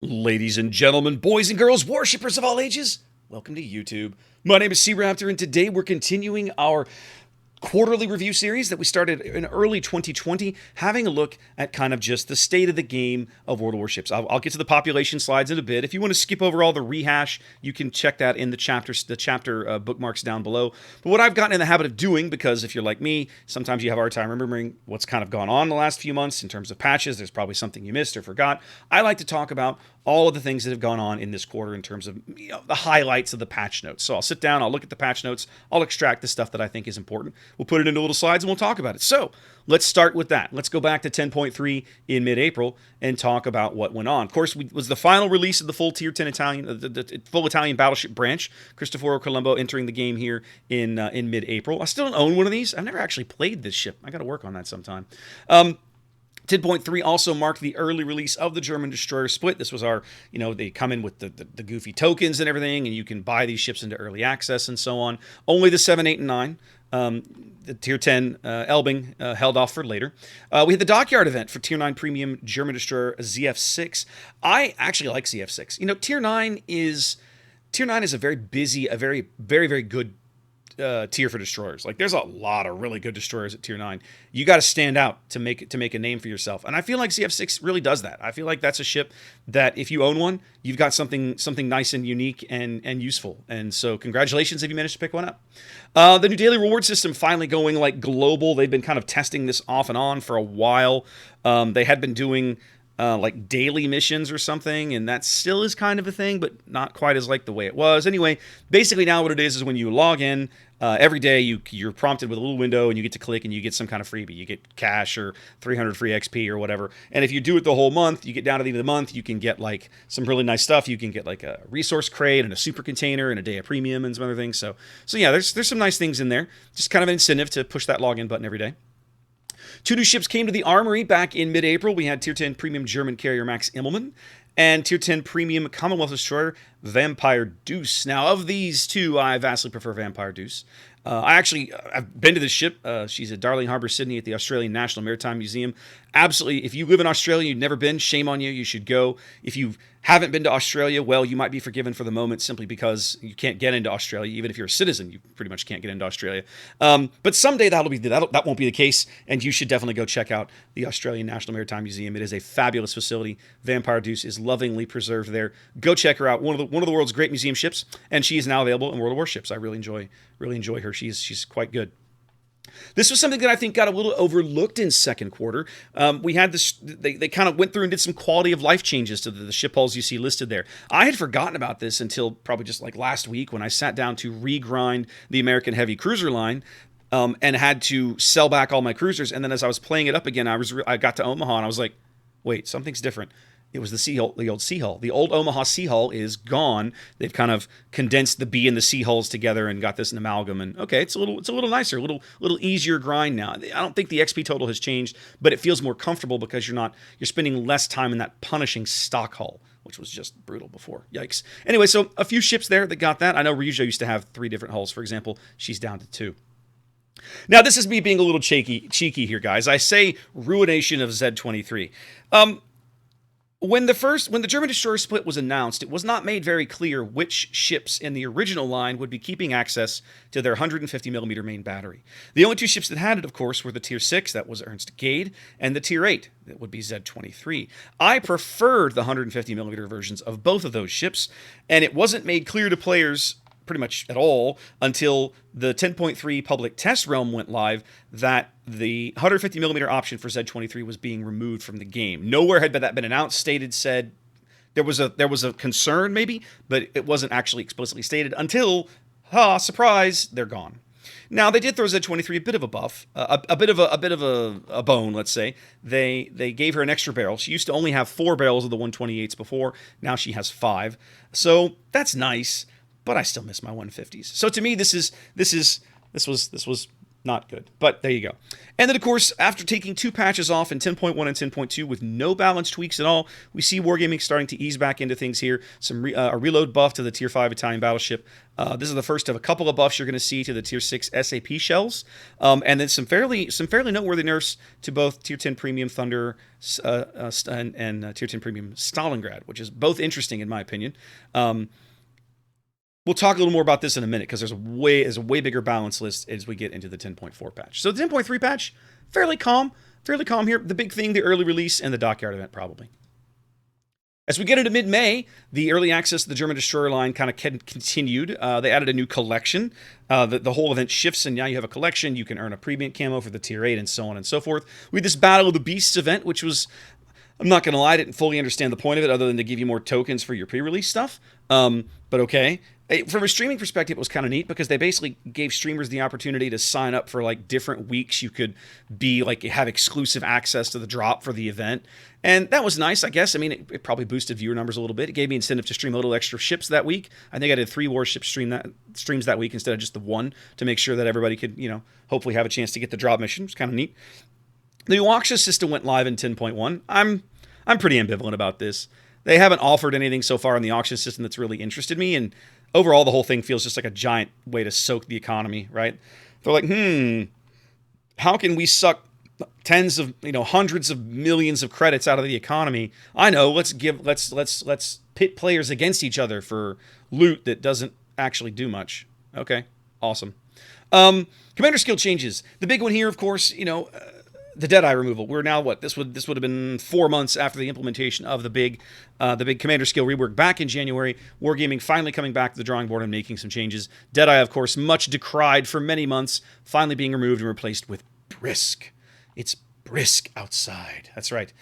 Ladies and gentlemen, boys and girls, worshippers of all ages, welcome to YouTube. My name is SeaRaptor, and today we're continuing our quarterly review series that we started in early 2020, having a look at kind of just the state of the game of World of Warships. I'll get to the population slides in a bit. If you want to skip over all the rehash, you can check that in the chapter bookmarks down below. But what I've gotten in the habit of doing, because if you're like me, sometimes you have a hard time remembering what's kind of gone on in the last few months in terms of patches. There's probably something you missed or forgot. I like to talk about all of the things that have gone on in this quarter in terms of the highlights of the patch notes. So I'll sit down, I'll look at the patch notes, I'll extract the stuff that I think is important. We'll put it into little slides and we'll talk about it. So let's start with that. Let's go back to 10.3 in mid-April and talk about what went on. Of course, was the final release of the full Tier 10 Italian, the full Italian battleship branch. Cristoforo Colombo entering the game here in mid-April. I still don't own one of these. I've never actually played this ship. I got to work on that sometime. 10.3 also marked the early release of the German destroyer split. This was our, they come in with the goofy tokens and everything, and you can buy these ships into early access and so on. Only the 7, 8, and 9. The Tier 10 Elbing held off for later. We had the Dockyard event for Tier 9 Premium German Destroyer ZF6. I actually like ZF6. Tier 9 is a very busy, a very, very, very good tier for destroyers. Like, there's a lot of really good destroyers at Tier 9. You got to stand out to make a name for yourself. And I feel like ZF6 really does that. I feel like that's a ship that if you own one, you've got something nice and unique and useful. And so congratulations if you managed to pick one up. The new daily reward system finally going like global. They've been kind of testing this off and on for a while. They had been doing like daily missions or something, and that still is kind of a thing, but not quite as like the way it was. Anyway, basically now what it is when you log in, every day you're prompted with a little window and you get to click and you get some kind of freebie. You get cash or 300 free XP or whatever. And if you do it the whole month, you get down to the end of the month, you can get like some really nice stuff. You can get like a resource crate and a super container and a day of premium and some other things. So yeah, there's some nice things in there. Just kind of an incentive to push that login button every day. Two new ships came to the armory back in mid-April. We had Tier 10 Premium German Carrier Max Immelmann and Tier 10 Premium Commonwealth Destroyer Vampire Deuce. Now, of these two, I vastly prefer Vampire Deuce. I've been to this ship. She's at Darling Harbour, Sydney at the Australian National Maritime Museum. Absolutely, if you live in Australia, you've never been, shame on you. You should go. If you haven't been to Australia, well, you might be forgiven for the moment simply because you can't get into Australia. Even if you're a citizen, you pretty much can't get into Australia. But someday that won't be the case, and you should definitely go check out the Australian National Maritime Museum. It is a fabulous facility. Vampire Deuce is lovingly preserved there. Go check her out. One of the world's great museum ships, and she is now available in World of Warships. I really enjoy her. She's quite good. This was something that I think got a little overlooked in second quarter. We had this, they kind of went through and did some quality of life changes to the ship hulls you see listed there. I had forgotten about this until probably just like last week when I sat down to regrind the American Heavy Cruiser line. And had to sell back all my cruisers. And then as I was playing it up again, I got to Omaha and I was like, wait, something's different. It was the old sea hull. The old Omaha sea hull is gone. They've kind of condensed the B and the sea hulls together and got this an amalgam. And okay, it's a little nicer, a little easier grind now. I don't think the XP total has changed, but it feels more comfortable because you're spending less time in that punishing stock hull, which was just brutal before. Yikes. Anyway, so a few ships there that got that. I know Ryujo used to have 3 different hulls, for example. She's down to 2. Now, this is me being a little cheeky here, guys. I say ruination of Z23. When the German destroyer split was announced, it was not made very clear which ships in the original line would be keeping access to their 150mm main battery. The only 2 ships that had it, of course, were the Tier 6, that was Ernst Gade, and the Tier 8, that would be Z23. I preferred the 150mm versions of both of those ships, and it wasn't made clear to players pretty much at all until the 10.3 public test realm went live that the 150mm option for Z23 was being removed from the game. Nowhere had that been announced, said. There was a concern maybe, but it wasn't actually explicitly stated until, surprise, they're gone. Now, they did throw Z23 a bit of a buff, a bit of a bone, let's say. They gave her an extra barrel. She used to only have 4 barrels of the 128s before. Now she has 5. So that's nice. But I still miss my 150s. So to me, this was Not good, but there you go. And then, of course, after taking 2 patches off in 10.1 and 10.2 with no balance tweaks at all, we see Wargaming starting to ease back into things here. A reload buff to the Tier 5 Italian battleship. This is the first of a couple of buffs you're going to see to the Tier 6 SAP shells. And then some fairly noteworthy nerfs to both Tier 10 Premium Thunder and Tier 10 Premium Stalingrad, which is both interesting in my opinion. We'll talk a little more about this in a minute because there's a way bigger balance list as we get into the 10.4 patch. So the 10.3 patch, fairly calm here. The big thing, the early release and the dockyard event probably. As we get into mid-May, the early access to the German destroyer line kind of continued. They added a new collection. The whole event shifts, and now you have a collection. You can earn a premium camo for the Tier 8 and so on and so forth. We had this Battle of the Beasts event, which was, I'm not going to lie, I didn't fully understand the point of it other than to give you more tokens for your pre-release stuff. But okay. From a streaming perspective, it was kind of neat because they basically gave streamers the opportunity to sign up for like different weeks. You could be like have exclusive access to the drop for the event. And that was nice, I guess. I mean, it probably boosted viewer numbers a little bit. It gave me incentive to stream a little extra ships that week. I think I did 3 warship streams that week instead of just the 1 to make sure that everybody could, hopefully have a chance to get the drop mission. It's kind of neat. The new auction system went live in 10.1. I'm pretty ambivalent about this. They haven't offered anything so far in the auction system that's really interested me, and overall, the whole thing feels just like a giant way to soak the economy, right? They're like, how can we suck tens of, hundreds of millions of credits out of the economy? I know, let's pit players against each other for loot that doesn't actually do much. Okay, awesome. Commander skill changes. The big one here, of course, the Deadeye removal. We're now this would have been 4 months after the implementation of the big commander skill rework back in January. Wargaming finally coming back to the drawing board and making some changes. Deadeye, of course, much decried for many months, finally being removed and replaced with brisk. It's brisk outside. That's right.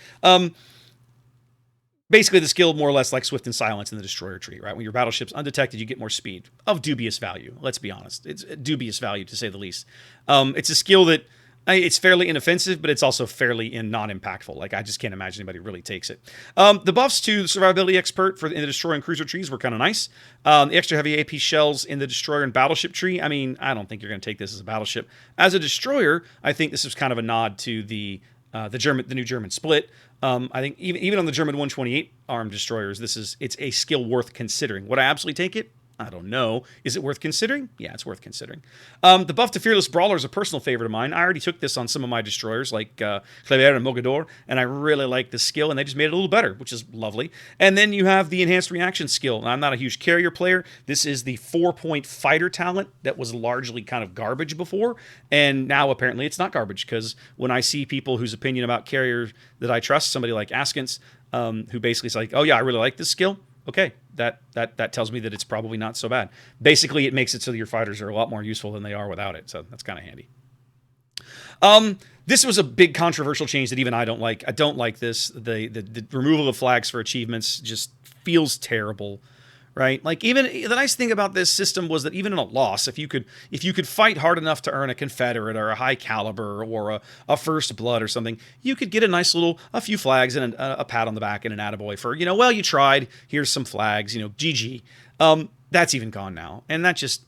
Basically, the skill more or less like Swift and Silence in the Destroyer tree, right? When your battleship's undetected, you get more speed. Of dubious value, let's be honest. It's dubious value, to say the least. It's a skill that it's fairly inoffensive, but it's also fairly non-impactful. Like, I just can't imagine anybody really takes it. The buffs to the Survivability Expert in the Destroyer and Cruiser trees were kind of nice. The extra heavy AP shells in the Destroyer and Battleship tree, I mean, I don't think you're going to take this as a battleship. As a Destroyer, I think this was kind of a nod to the new German split. I think even on the German 128 armed destroyers, it's a skill worth considering. Would I absolutely take it? I don't know. Is it worth considering? Yeah, it's worth considering. The buff to Fearless Brawler is a personal favorite of mine. I already took this on some of my destroyers, like Clavier and Mogador, and I really like this skill, and they just made it a little better, which is lovely. And then you have the Enhanced Reaction skill. Now, I'm not a huge carrier player. This is the 4-point fighter talent that was largely kind of garbage before, and now apparently it's not garbage, because when I see people whose opinion about carrier that I trust, somebody like Askins, who basically is like, oh yeah, I really like this skill, okay, that tells me that it's probably not so bad. Basically, it makes it so that your fighters are a lot more useful than they are without it, so that's kind of handy. This was a big controversial change that even I don't like. I don't like this. The removal of flags for achievements just feels terrible, right? Like, even the nice thing about this system was that even in a loss, if you could fight hard enough to earn a Confederate or a High Caliber or a First Blood or something, you could get a few flags and a pat on the back and an attaboy for, well, you tried, here's some flags, GG. That's even gone now. And that just,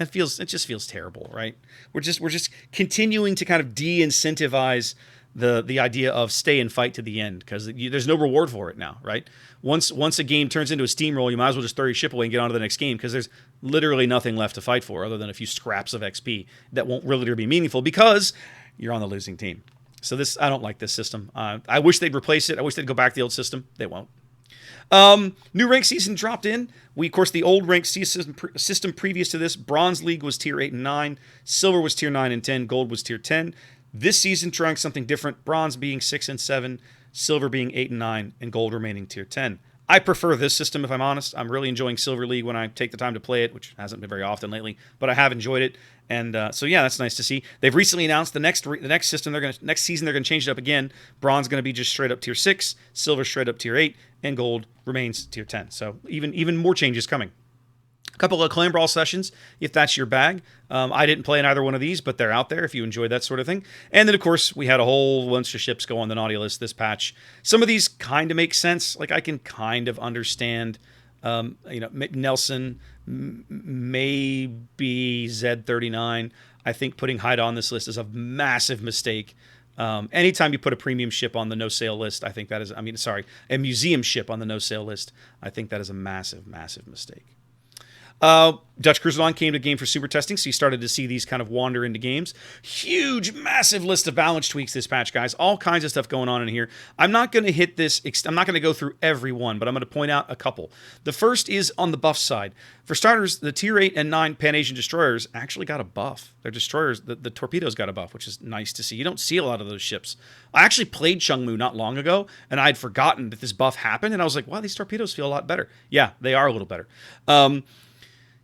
it just feels terrible, right? We're just continuing to kind of de-incentivize the idea of stay and fight to the end, because there's no reward for it now, right? Once a game turns into a steamroll, you might as well just throw your ship away and get on to the next game, because there's literally nothing left to fight for other than a few scraps of XP that won't really be meaningful because you're on the losing team. So I don't like this system. I wish they'd replace it. I wish they'd go back to the old system. They won't. New rank season dropped in. Of course, the old rank system previous to this, Bronze League was tier 8 and 9, Silver was tier 9 and 10, Gold was tier 10. This season trying something different, Bronze being 6 and 7, Silver being 8 and 9, and Gold remaining tier 10. I prefer this system, if I'm honest. I'm really enjoying Silver League when I take the time to play it, which hasn't been very often lately, but I have enjoyed it. And so yeah, that's nice to see. They've recently announced the next system. Next season they're gonna change it up again. Bronze gonna be just straight up tier 6, Silver straight up tier 8, and Gold remains tier 10. So even more changes coming. A couple of Clan Brawl sessions, if that's your bag. I didn't play in either one of these, but they're out there if you enjoy that sort of thing. And then, of course, we had a whole bunch of ships go on the naughty list this patch. Some of these kind of make sense. Like, I can kind of understand Nelson, maybe Z39. I think putting Haida on this list is a massive mistake. Anytime you put a premium ship on the no sale list, I think that is, a museum ship on the no sale list, I think that is a massive, massive mistake. Dutch Cruiser Line came to game for super testing, so you started to see these kind of wander into games. Huge, massive list of balance tweaks this patch, guys. All kinds of stuff going on in here. I'm not going to hit this. I'm not going to go through every one, but I'm going to point out a couple. The first is on the buff side. For starters, the Tier 8 and 9 Pan-Asian destroyers actually got a buff. Their destroyers, the torpedoes got a buff, which is nice to see. You don't see a lot of those ships. I actually played Chungmu not long ago, and I'd forgotten that this buff happened, and I was like, wow, these torpedoes feel a lot better. Yeah, they are a little better.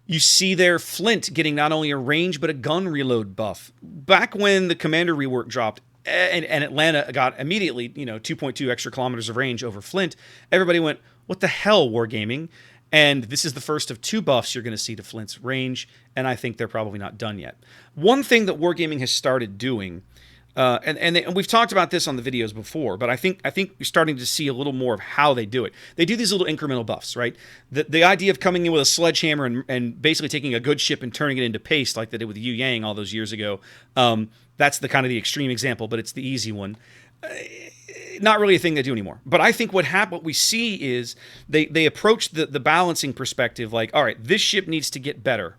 You see their Flint getting not only a range, but a gun reload buff. Back when the Commander rework dropped, and Atlanta got immediately, 2.2 extra kilometers of range over Flint, everybody went, what the hell, Wargaming? And this is the first of 2 buffs you're going to see to Flint's range, and I think they're probably not done yet. One thing that Wargaming has started doing, and we've talked about this on the videos before, but I think you're starting to see a little more of how they do it. They do these little incremental buffs, right? The idea of coming in with a sledgehammer and basically taking a good ship and turning it into paste like they did with Yu Yang all those years ago. That's the kind of the extreme example, but it's the easy one. Not really a thing they do anymore. But I think what we see is they approach the balancing perspective like, all right, this ship needs to get better.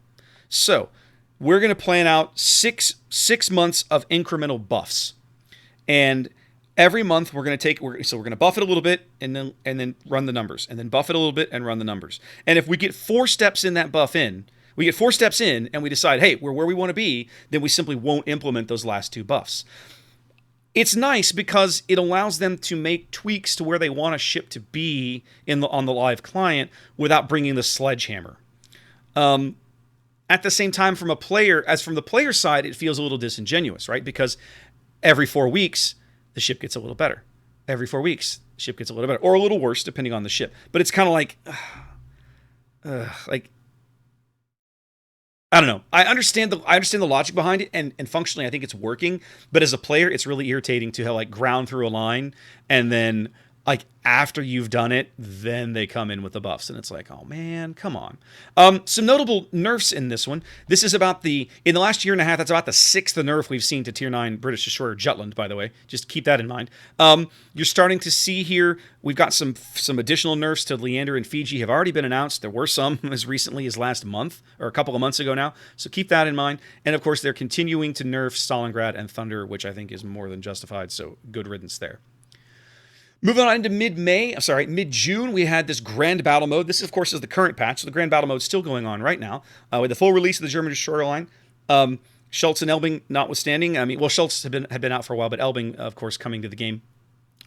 So we're going to plan out six months of incremental buffs, and every month we're going to buff it a little bit and then run the numbers, and then buff it a little bit and run the numbers. And if we get 4 steps in that buff in, and we decide, hey, we're where we want to be, then we simply won't implement those last 2 buffs. It's nice because it allows them to make tweaks to where they want a ship to be on the live client without bringing the sledgehammer. At the same time, from the player side, it feels a little disingenuous, right? Because every 4 weeks, the ship gets a little better. Every 4 weeks, the ship gets a little better. Or a little worse, depending on the ship. But it's kind of like, I don't know. I understand the logic behind it, and functionally, I think it's working. But as a player, it's really irritating to have, ground through a line, and then after you've done it, then they come in with the buffs, and it's like, oh man, come on. Some notable nerfs in this one. This is in the last year and a half, that's about the 6th nerf we've seen to Tier 9 British destroyer Jutland, by the way. Just keep that in mind. You're starting to see here, we've got some additional nerfs to Leander and Fiji have already been announced. There were some as recently as last month, or a couple of months ago now, so keep that in mind. And of course, they're continuing to nerf Stalingrad and Thunder, which I think is more than justified, so good riddance there. Moving on into mid-June, we had this Grand Battle Mode. This, of course, is the current patch, so the Grand Battle Mode is still going on right now, with the full release of the German destroyer line. Schultz and Elbing notwithstanding. Schultz had been out for a while, but Elbing, of course, coming to the game.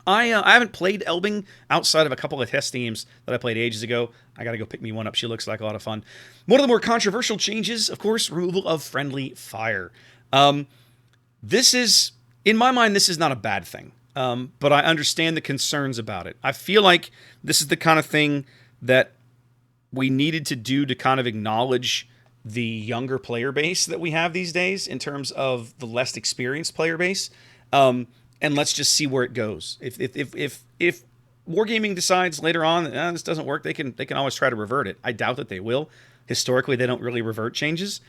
I haven't played Elbing outside of a couple of test games that I played ages ago. I got to go pick me one up. She looks like a lot of fun. One of the more controversial changes, of course, removal of friendly fire. This is, in my mind, this is not a bad thing. But I understand the concerns about it. I feel like this is the kind of thing that we needed to do to kind of acknowledge the younger player base that we have these days in terms of the less experienced player base. And let's just see where it goes. If Wargaming decides later on that this doesn't work, they can always try to revert it. I doubt that they will. Historically, they don't really revert changes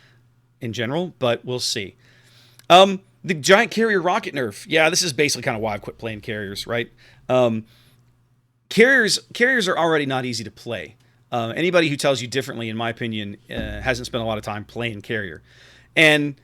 in general, but we'll see. The giant carrier rocket nerf. Yeah, this is basically kind of why I've quit playing carriers, right? Carriers are already not easy to play. Anybody who tells you differently, in my opinion, hasn't spent a lot of time playing carrier. And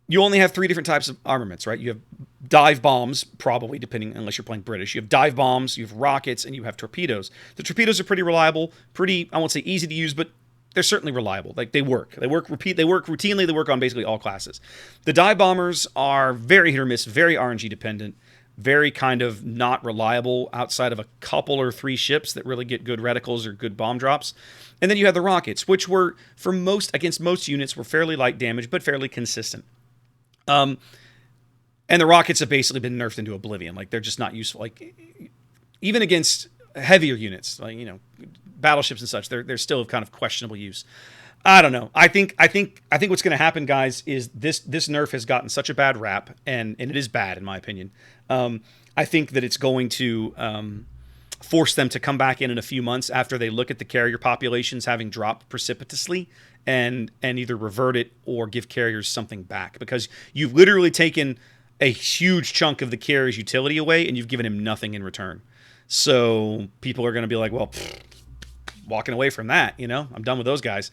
you only have 3 different types of armaments, right? You have dive bombs, probably, unless you're playing British. You have dive bombs, you have rockets, and you have torpedoes. The torpedoes are pretty reliable, I won't say easy to use, but they're certainly reliable. They work. They work routinely. They work on basically all classes. The dive bombers are very hit or miss, very RNG dependent, very kind of not reliable outside of a couple or 3 ships that really get good reticles or good bomb drops. And then you have the rockets, which were, against most units, were fairly light damage, but fairly consistent. And the rockets have basically been nerfed into oblivion. They're just not useful. Even against heavier units, battleships and such, they're still of kind of questionable use. I don't know. I think what's going to happen, guys, is this nerf has gotten such a bad rap, and it is bad in my opinion. I think that it's going to force them to come back in a few months after they look at the carrier populations having dropped precipitously and either revert it or give carriers something back, because you've literally taken a huge chunk of the carrier's utility away and you've given him nothing in return. So people are going to be like, well, walking away from that, I'm done with those guys.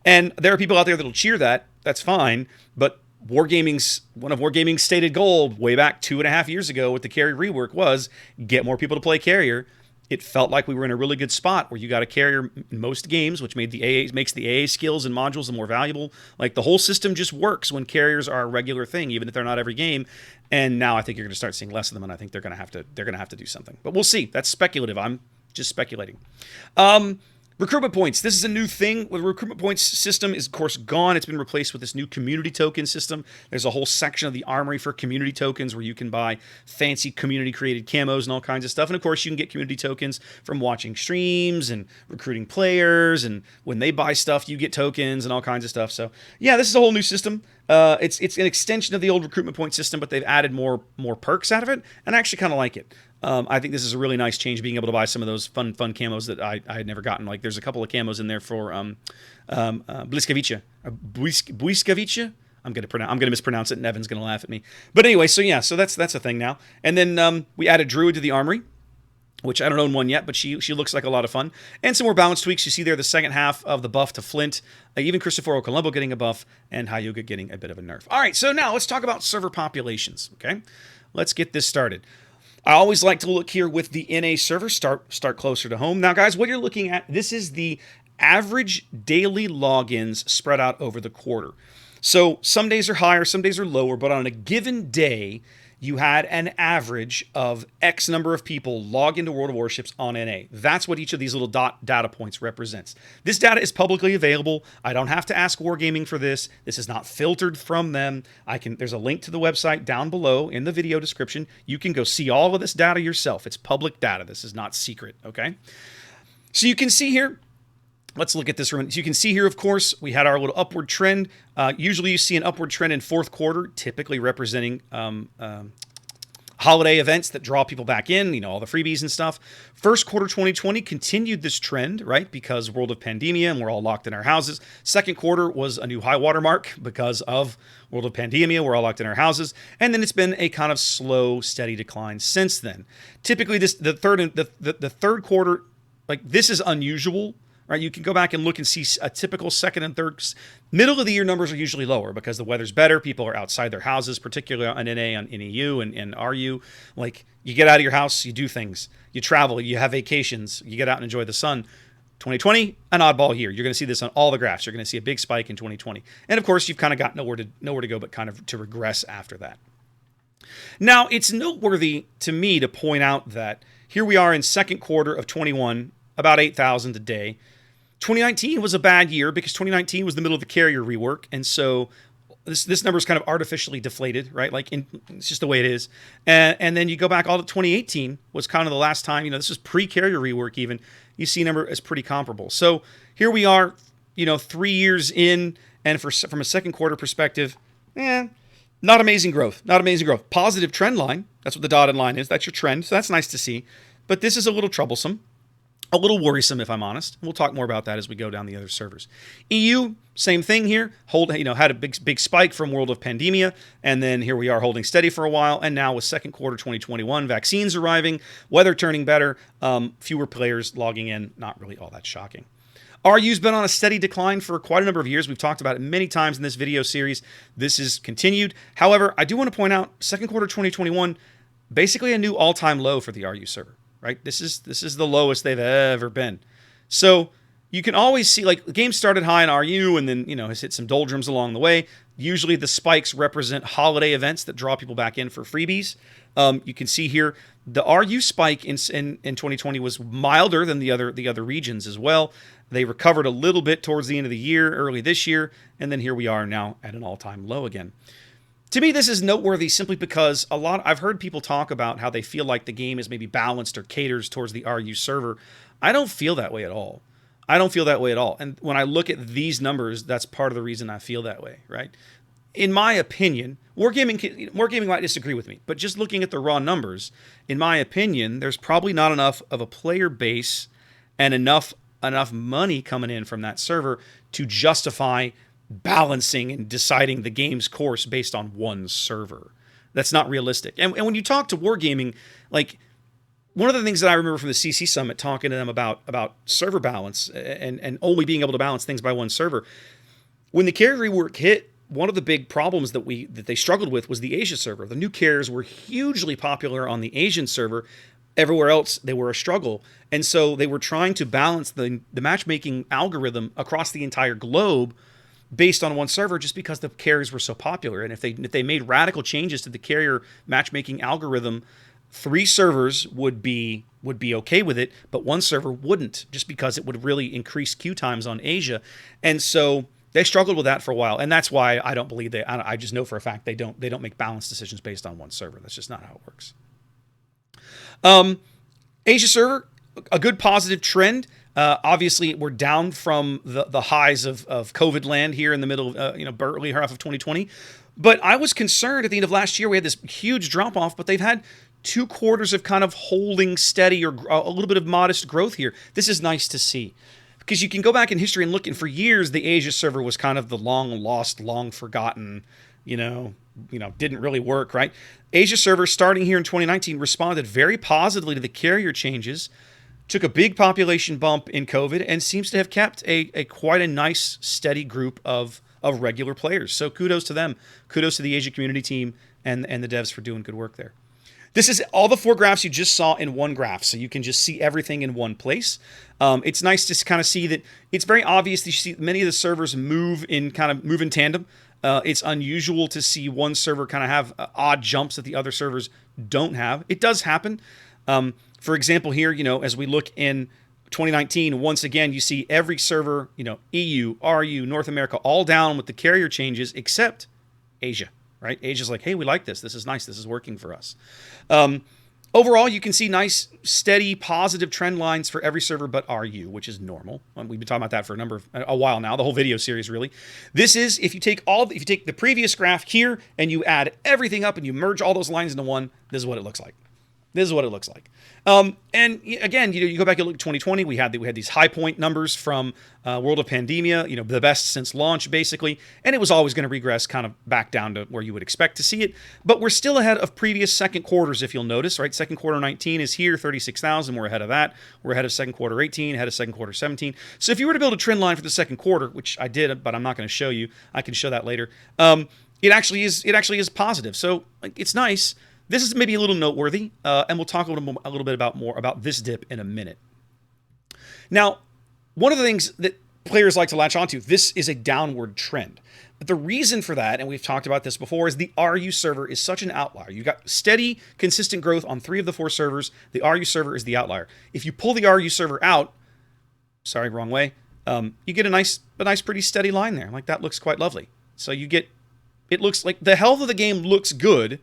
And there are people out there that'll cheer that. That's fine. But one of Wargaming's stated goal way back 2.5 years ago with the carrier rework was get more people to play carrier. It felt like we were in a really good spot where you got a carrier in most games, which makes the AA skills and modules more valuable. Like, the whole system just works when carriers are a regular thing, even if they're not every game. And now I think you're going to start seeing less of them, and I think they're going to have to do something. But we'll see. That's speculative. I'm just speculating. Recruitment points. This is a new thing. The recruitment points system is, of course, gone. It's been replaced with this new community token system. There's a whole section of the armory for community tokens where you can buy fancy community-created camos and all kinds of stuff. And, of course, you can get community tokens from watching streams and recruiting players. And when they buy stuff, you get tokens and all kinds of stuff. So, yeah, this is a whole new system. It's an extension of the old recruitment point system, but they've added more perks out of it, and I actually kind of like it. I think this is a really nice change, being able to buy some of those fun camos that I had never gotten. Like, there's a couple of camos in there for Bliskavica. Bliskavica? I'm gonna mispronounce it, and Evan's gonna laugh at me. But anyway, so that's a thing now. And then we added Druid to the armory, which I don't own one yet, but she looks like a lot of fun. And some more balance tweaks. You see there the second half of the buff to Flint, even Cristoforo Colombo getting a buff, and Hyuga getting a bit of a nerf. All right, so now let's talk about server populations, okay? Let's get this started. I always like to look here with the NA server, start closer to home. Now, guys, what you're looking at, this is the average daily logins spread out over the quarter. So some days are higher, some days are lower, but on a given day, you had an average of X number of people log into World of Warships on NA. That's what each of these little data points represents. This data is publicly available. I don't have to ask Wargaming for this. This is not filtered from them. There's a link to the website down below in the video description. You can go see all of this data yourself. It's public data. This is not secret, okay? So you can see here, let's look at this. As you can see here, of course, we had our little upward trend. Usually you see an upward trend in fourth quarter, typically representing holiday events that draw people back in, all the freebies and stuff. First quarter 2020 continued this trend, right? Because World of Pandemia and we're all locked in our houses. Second quarter was a new high water mark because of World of Pandemia. We're all locked in our houses. And then it's been a kind of slow, steady decline since then. Typically, the third quarter, like, this is unusual. Right, you can go back and look and see a typical second and third. Middle of the year numbers are usually lower because the weather's better. People are outside their houses, particularly on NA, on NEU, and RU. Like, you get out of your house, you do things. You travel, you have vacations, you get out and enjoy the sun. 2020, an oddball year. You're going to see this on all the graphs. You're going to see a big spike in 2020. And, of course, you've kind of got nowhere to go but kind of to regress after that. Now, it's noteworthy to me to point out that here we are in second quarter of 21, about 8,000 a day. 2019 was a bad year because 2019 was the middle of the carrier rework, and so this number is kind of artificially deflated, right? Like, it's just the way it is. And then you go back all to 2018 was kind of the last time, this was pre-carrier rework even, you see number as pretty comparable. So here we are, 3 years in, and from a second quarter perspective, not amazing growth. Positive trend line, that's what the dotted line is, that's your trend, so that's nice to see. But this is a little troublesome. A little worrisome, if I'm honest. We'll talk more about that as we go down the other servers. EU, same thing here. Had a big spike from World of Pandemia, and then here we are holding steady for a while. And now with second quarter 2021, vaccines arriving, weather turning better, fewer players logging in. Not really all that shocking. RU's been on a steady decline for quite a number of years. We've talked about it many times in this video series. This is continued. However, I do want to point out second quarter 2021, basically a new all-time low for the RU server. Right, this is the lowest they've ever been. So you can always see, like, the game started high in RU and then has hit some doldrums along the way. Usually the spikes represent holiday events that draw people back in for freebies. You can see here the RU spike in 2020 was milder than the other regions as well. They recovered a little bit towards the end of the year, early this year, and then here we are now at an all-time low again. To me, this is noteworthy simply because I've heard people talk about how they feel like the game is maybe balanced or caters towards the RU server. I don't feel that way at all. And when I look at these numbers, that's part of the reason I feel that way, right? in my opinion, Wargaming might disagree with me, but just looking at the raw numbers, in my opinion, there's probably not enough of a player base and enough money coming in from that server to justify balancing and deciding the game's course based on one server. That's not realistic. And when you talk to Wargaming, like, one of the things that I remember from the CC Summit, talking to them about server balance and only being able to balance things by one server, when the carrier rework hit, one of the big problems that they struggled with was the Asia server. The new carriers were hugely popular on the Asian server. Everywhere else, they were a struggle. And so they were trying to balance the matchmaking algorithm across the entire globe based on one server, just because the carriers were so popular. And if they made radical changes to the carrier matchmaking algorithm, 3 servers would be okay with it, but one server wouldn't, just because it would really increase queue times on Asia. And so they struggled with that for a while, and that's why I don't believe I just know for a fact they don't make balanced decisions based on one server. That's just not how it works. Asia server, a good positive trend. Obviously, we're down from the highs of COVID land here in the middle, early half of 2020. But I was concerned at the end of last year. We had this huge drop off, but they've had 2 quarters of kind of holding steady or a little bit of modest growth here. This is nice to see, because you can go back in history and look, and for years the Asia server was kind of the long lost, long forgotten, didn't really work, right? Asia server, starting here in 2019, responded very positively to the carrier changes, took a big population bump in COVID, and seems to have kept a quite a nice, steady group of regular players. So kudos to them. Kudos to the Asia community team and the devs for doing good work there. This is all the 4 graphs you just saw in one graph, so you can just see everything in one place. It's nice to kind of see that it's very obvious that you see many of the servers move in tandem. It's unusual to see one server kind of have odd jumps that the other servers don't have. It does happen. For example, here, as we look in 2019, once again, you see every server, EU, RU, North America, all down with the carrier changes except Asia. Right? Asia's like, hey, we like this. This is nice. This is working for us. Overall, you can see nice, steady, positive trend lines for every server but RU, which is normal. We've been talking about that for a while now, the whole video series, really. This is, if you take the previous graph here and you add everything up and you merge all those lines into one, this is what it looks like. This is what it looks like. And again, you go back and look at 2020. We had these high point numbers from World of Pandemia, the best since launch, basically. And it was always going to regress kind of back down to where you would expect to see it. But we're still ahead of previous second quarters, if you'll notice, right? Second quarter 19 is here, 36,000. We're ahead of that. We're ahead of second quarter 18, ahead of second quarter 17. So if you were to build a trend line for the second quarter, which I did, but I'm not going to show you, I can show that later. It actually is positive. So it's nice. This is maybe a little noteworthy, and we'll talk a little bit more about this dip in a minute. Now, one of the things that players like to latch onto, this is a downward trend. But the reason for that, and we've talked about this before, is the RU server is such an outlier. You've got steady, consistent growth on 3 of the 4 servers. The RU server is the outlier. If you pull the RU server out, sorry, wrong way, you get a nice, pretty steady line there. Like, that looks quite lovely. So it looks like the health of the game looks good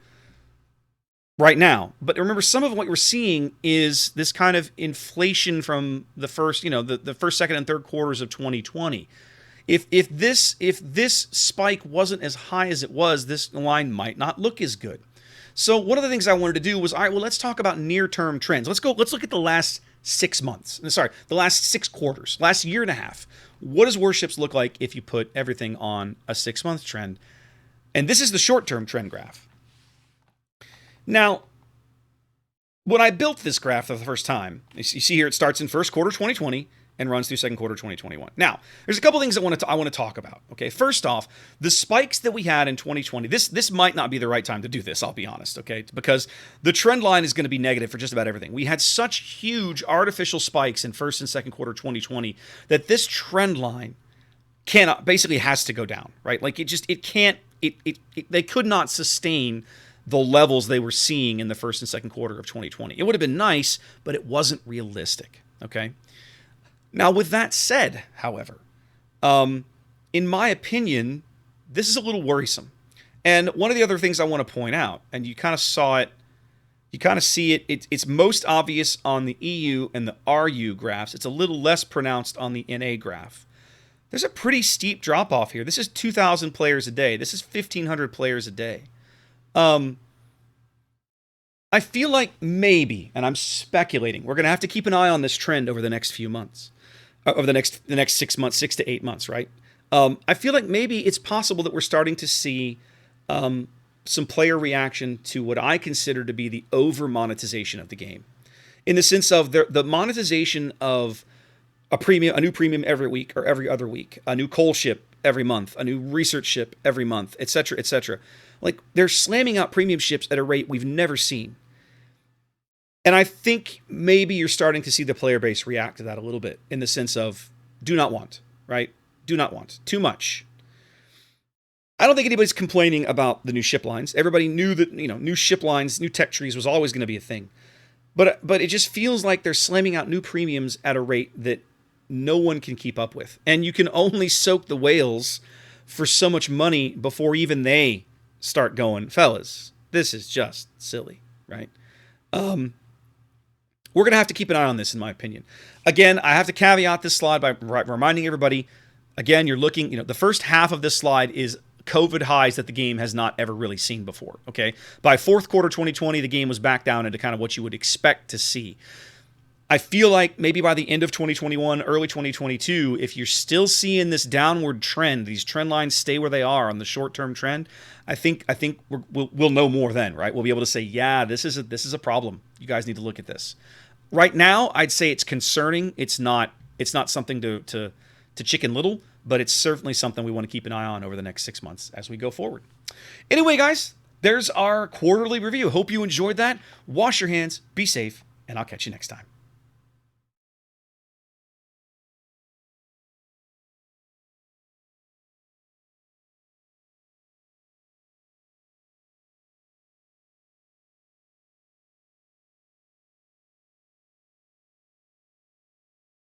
right now. But remember, some of what we're seeing is this kind of inflation from the first, the first, second, and third quarters of 2020. If this spike wasn't as high as it was, this line might not look as good. So one of the things I wanted to do was, all right, well, let's talk about near-term trends. Let's look at the last 6 months. Sorry, the last 6 quarters, last year and a half. What does Warships look like if you put everything on a 6-month trend? And this is the short-term trend graph. Now, when I built this graph for the first time, you see here it starts in first quarter 2020 and runs through second quarter 2021. Now, there's a couple things I want to talk about. Okay, first off, the spikes that we had in 2020. This might not be the right time to do this. I'll be honest. Okay, because the trend line is going to be negative for just about everything. We had such huge artificial spikes in first and second quarter 2020 that this trend line basically has to go down. Right? Like it can't. They could not sustain the levels they were seeing in the first and second quarter of 2020. It would have been nice, but it wasn't realistic, okay? Now, with that said, however, in my opinion, this is a little worrisome. And one of the other things I want to point out, and you kind of saw it, you kind of see it, it's most obvious on the EU and the RU graphs. It's a little less pronounced on the NA graph. there's a pretty steep drop off here. This is 2,000 players a day. This is 1,500 players a day. I feel like maybe, and I'm speculating, we're going to have to keep an eye on this trend over the next few months, over the next 6 months, 6 to 8 months, right? I feel like maybe it's possible that we're starting to see some player reaction to what I consider to be the over monetization of the game, in the sense of the monetization of a new premium every week or every other week, a new coal ship every month, a new research ship every month, etc., etc. Like, they're slamming out premium ships at a rate we've never seen. And I think maybe you're starting to see the player base react to that a little bit, in the sense of do not want, right? Do not want. Too much. I don't think anybody's complaining about the new ship lines. Everybody knew that, new ship lines, new tech trees was always going to be a thing. But it just feels like they're slamming out new premiums at a rate that no one can keep up with. And you can only soak the whales for so much money before even they start going, fellas, this is just silly, right? We're going to have to keep an eye on this, in my opinion. Again, I have to caveat this slide by reminding everybody, again, you're looking, the first half of this slide is COVID highs that the game has not ever really seen before, okay? By fourth quarter 2020, the game was back down into kind of what you would expect to see. I feel like maybe by the end of 2021, early 2022, if you're still seeing this downward trend, these trend lines stay where they are on the short-term trend, I think we'll know more then, right? We'll be able to say, yeah, this is a problem. You guys need to look at this. Right now, I'd say it's concerning. It's not something to chicken little, but it's certainly something we want to keep an eye on over the next 6 months as we go forward. Anyway, guys, there's our quarterly review. Hope you enjoyed that. Wash your hands, be safe, and I'll catch you next time.